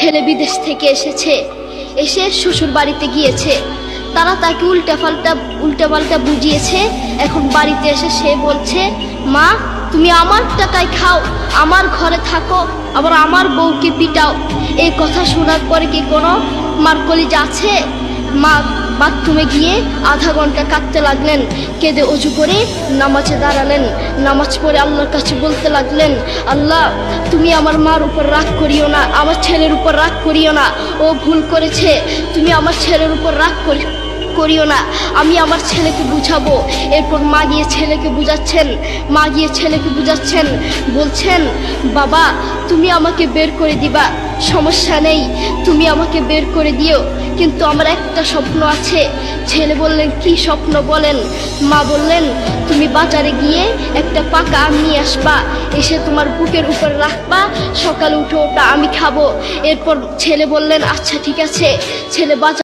ছেলে বিদেশ থেকে এসেছে, এসে শ্বশুর বাড়িতে গিয়েছে। তারা তাকে উল্টাপাল্টা বুঝিয়েছে। এখন বাড়িতে এসে সে বলছে, মা তুমি আমার টাকায় খাও, আমার ঘরে থাকো, আবার আমার বউকে পিটাও। এই কথা শোনার পরে কি কোনো মার কলিজা আছে? মা বাথরুমে গিয়ে আধা ঘন্টা কাঁদতে লাগলেন। কেঁদে অজু করে নামাজে দাঁড়ালেন। নামাজ পড়ে আল্লাহর কাছে বলতে লাগলেন, আল্লাহ তুমি আমার মার উপর রাগ করিও না, আমার ছেলের উপর রাগ করিও না। ও ভুল করেছে, তুমি আমার ছেলের উপর রাগ করিও না, আমি আমার ছেলেকে বুঝাবো। এরপর মা গিয়ে ছেলেকে বুঝাচ্ছেন, বলছেন, বাবা তুমি আমাকে বের করে দিবা, সমস্যা নেই, তুমি আমাকে বের করে দিও, কিন্তু আমার একটা স্বপ্ন আছে। ছেলে বললেন, কি স্বপ্ন বলেন? মা বললেন, তুমি বাজারে গিয়ে একটা পাকা আম নিয়ে আসবা, এসে তোমার বুকের উপর রাখবা, সকালে উঠে ওটা আমি খাবো। এরপর ছেলে বললেন, আচ্ছা ঠিক আছে। ছেলে বাজার